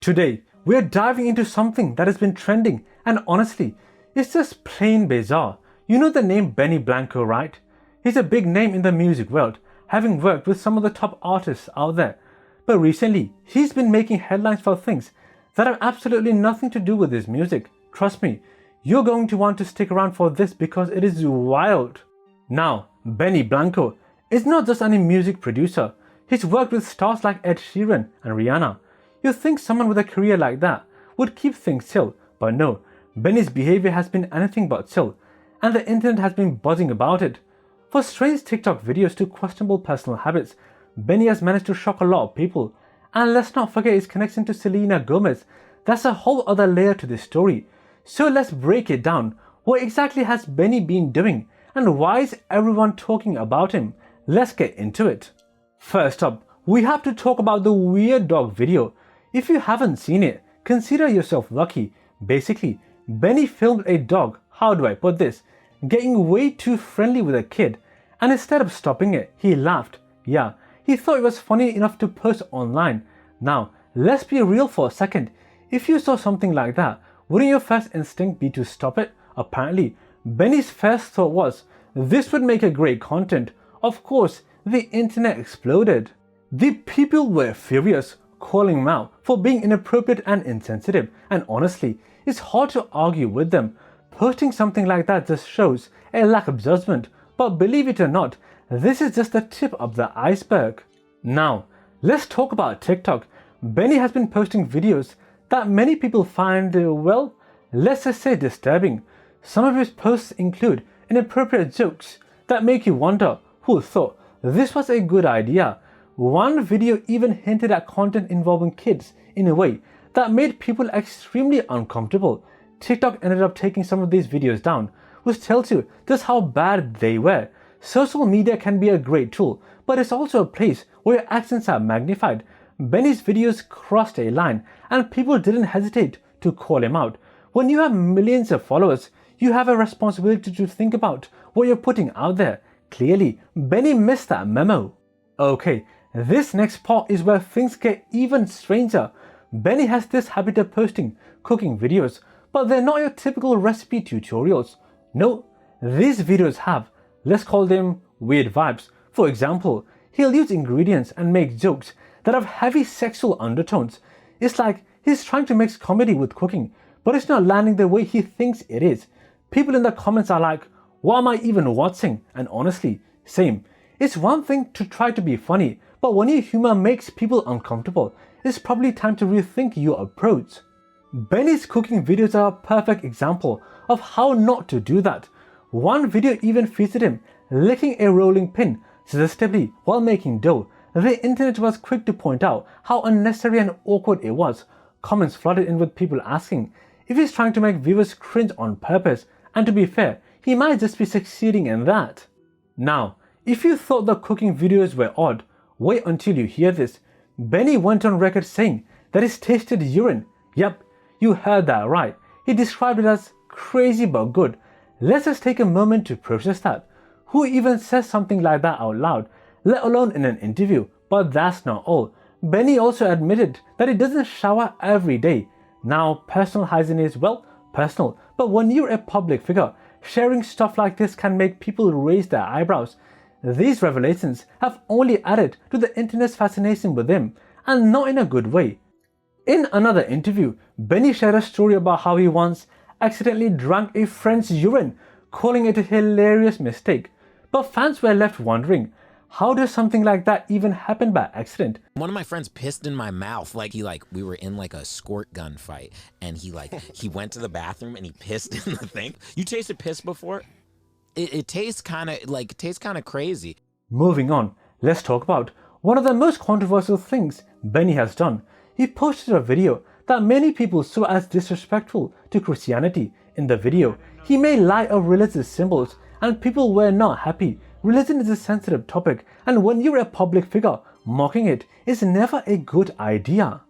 Today, we are diving into something that has been trending and honestly, it's just plain bizarre. You know the name Benny Blanco, right? He's a big name in the music world, having worked with some of the top artists out there. But recently, he's been making headlines for things that have absolutely nothing to do with his music. Trust me, you're going to want to stick around for this because it is wild. Now, Benny Blanco is not just any music producer. He's worked with stars like Ed Sheeran and Rihanna. You'd think someone with a career like that would keep things chill, but no, Benny's behavior has been anything but chill, and the internet has been buzzing about it. For strange TikTok videos to questionable personal habits, Benny has managed to shock a lot of people. And let's not forget his connection to Selena Gomez. That's a whole other layer to this story. So let's break it down. What exactly has Benny been doing? And why is everyone talking about him? Let's get into it. First up, we have to talk about the weird dog video. If you haven't seen it, consider yourself lucky. Basically, Benny filmed a dog, how do I put this, getting way too friendly with a kid, and instead of stopping it, he laughed. Yeah, he thought it was funny enough to post online. Now, let's be real for a second. If you saw something like that, wouldn't your first instinct be to stop it? Apparently, Benny's first thought was, this would make a great content. Of course, the internet exploded. The people were furious, calling him out for being inappropriate and insensitive, and honestly, it's hard to argue with them. Posting something like that just shows a lack of judgment, but believe it or not, this is just the tip of the iceberg. Now, let's talk about TikTok. Benny has been posting videos that many people find, well, let's just say disturbing. Some of his posts include inappropriate jokes that make you wonder who thought this was a good idea. One video even hinted at content involving kids in a way that made people extremely uncomfortable. TikTok ended up taking some of these videos down, which tells you just how bad they were. Social media can be a great tool, but it's also a place where your actions are magnified. Benny's videos crossed a line and people didn't hesitate to call him out. When you have millions of followers, you have a responsibility to think about what you're putting out there. Clearly, Benny missed that memo. Okay, this next part is where things get even stranger. Benny has this habit of posting cooking videos, but they're not your typical recipe tutorials. No, these videos have, let's call them weird vibes. For example, he'll use ingredients and make jokes that have heavy sexual undertones. It's like he's trying to mix comedy with cooking, but it's not landing the way he thinks it is. People in the comments are like, what am I even watching? And honestly, same. It's one thing to try to be funny, but when your humor makes people uncomfortable, it's probably time to rethink your approach. Benny's cooking videos are a perfect example of how not to do that. One video even featured him licking a rolling pin suggestively while making dough. The internet was quick to point out how unnecessary and awkward it was. Comments flooded in with people asking if he's trying to make viewers cringe on purpose, and to be fair, he might just be succeeding in that. Now, if you thought the cooking videos were odd, wait until you hear this. Benny went on record saying that he's tasted urine. Yep, you heard that right. He described it as crazy but good. Let's just take a moment to process that. Who even says something like that out loud, let alone in an interview? But that's not all. Benny also admitted that he doesn't shower every day. Now, personal hygiene is, well, personal, but when you're a public figure, sharing stuff like this can make people raise their eyebrows. These revelations have only added to the internet's fascination with him, and not in a good way. In another interview, Benny shared a story about how he once accidentally drank a friend's urine, calling it a hilarious mistake. But fans were left wondering, how does something like that even happen by accident? One of my friends pissed in my mouth. We were in like a squirt gun fight, and he went to the bathroom and he pissed in the thing. You tasted piss before? It tastes kind of crazy. Moving on, let's talk about one of the most controversial things Benny has done. He posted a video that many people saw as disrespectful to Christianity. In the video, he made light of religious symbols and people were not happy. Religion is a sensitive topic, and when you're a public figure, mocking it is never a good idea.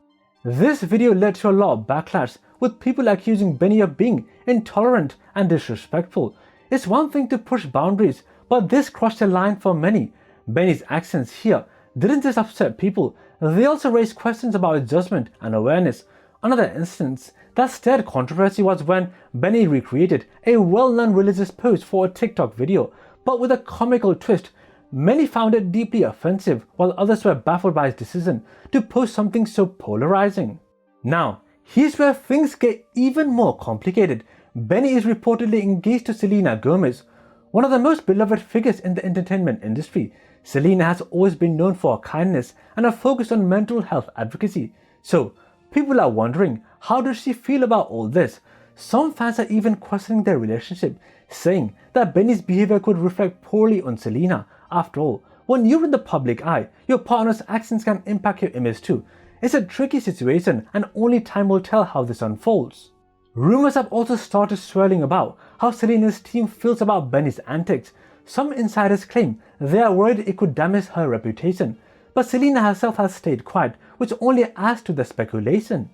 This video led to a lot of backlash, with people accusing Benny of being intolerant and disrespectful. It's one thing to push boundaries, but this crossed a line for many. Benny's actions here didn't just upset people, they also raised questions about judgment and awareness. Another instance that stirred controversy was when Benny recreated a well-known religious pose for a TikTok video, but with a comical twist. Many found it deeply offensive, while others were baffled by his decision to post something so polarizing. Now, here's where things get even more complicated. Benny is reportedly engaged to Selena Gomez, one of the most beloved figures in the entertainment industry. Selena has always been known for her kindness and a focus on mental health advocacy. So, people are wondering, how does she feel about all this? Some fans are even questioning their relationship, saying that Benny's behavior could reflect poorly on Selena. After all, when you're in the public eye, your partner's actions can impact your image too. It's a tricky situation, and only time will tell how this unfolds. Rumors have also started swirling about how Selena's team feels about Benny's antics. Some insiders claim they are worried it could damage her reputation, but Selena herself has stayed quiet, which only adds to the speculation.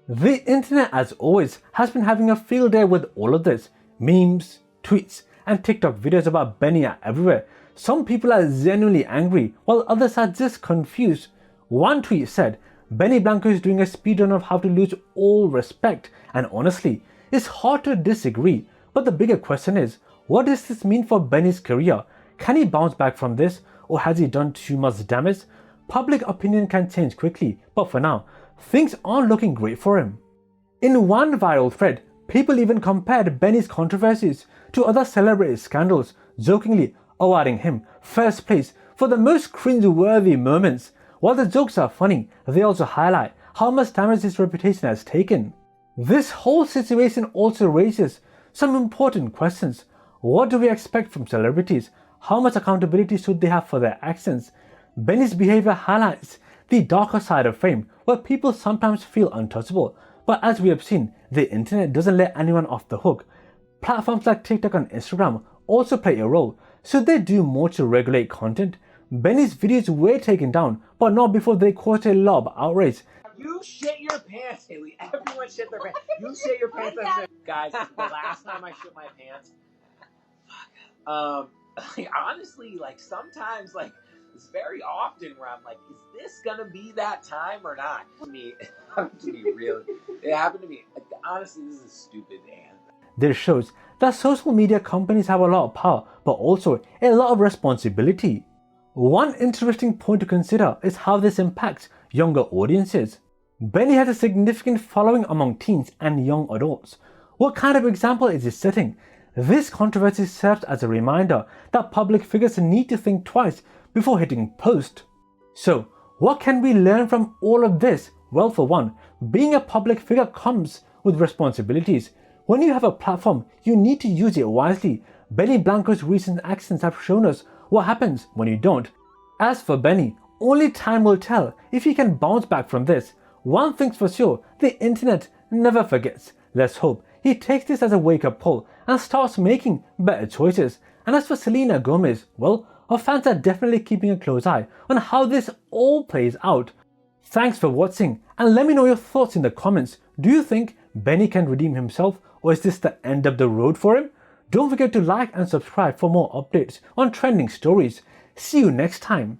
The internet, as always, has been having a field day with all of this. Memes, tweets, and TikTok videos about Benny are everywhere. Some people are genuinely angry, while others are just confused. One tweet said, Benny Blanco is doing a speedrun of how to lose all respect, and honestly, it's hard to disagree. But the bigger question is, what does this mean for Benny's career? Can he bounce back from this, or has he done too much damage? Public opinion can change quickly, but for now, things aren't looking great for him. In one viral thread, people even compared Benny's controversies to other celebrity scandals, jokingly awarding him first place for the most cringe-worthy moments. While the jokes are funny, they also highlight how much damage his reputation has taken. This whole situation also raises some important questions. What do we expect from celebrities? How much accountability should they have for their actions? Benny's behavior highlights the darker side of fame, where people sometimes feel untouchable. But as we have seen, the internet doesn't let anyone off the hook. Platforms like TikTok and Instagram also play a role. Should they do more to regulate content? Benny's videos were taken down, but not before they caused a lot of outrage. You shit your pants, Haley. Everyone shit their pants. You shit your pants. Guys, the last time I shit my pants, honestly, sometimes, it's very often where I'm like, is this gonna be that time or not? It happened to me really. It happened to me. Honestly, this is stupid, man. This shows that social media companies have a lot of power, but also a lot of responsibility. One interesting point to consider is how this impacts younger audiences. Benny has a significant following among teens and young adults. What kind of example is he setting? This controversy serves as a reminder that public figures need to think twice before hitting post. So, what can we learn from all of this? Well, for one, being a public figure comes with responsibilities. When you have a platform, you need to use it wisely. Benny Blanco's recent actions have shown us what happens when you don't. As for Benny, only time will tell if he can bounce back from this. One thing's for sure, the internet never forgets. Let's hope he takes this as a wake-up call and starts making better choices. And as for Selena Gomez, well, our fans are definitely keeping a close eye on how this all plays out. Thanks for watching, and let me know your thoughts in the comments. Do you think Benny can redeem himself, or is this the end of the road for him? Don't forget to like and subscribe for more updates on trending stories. See you next time.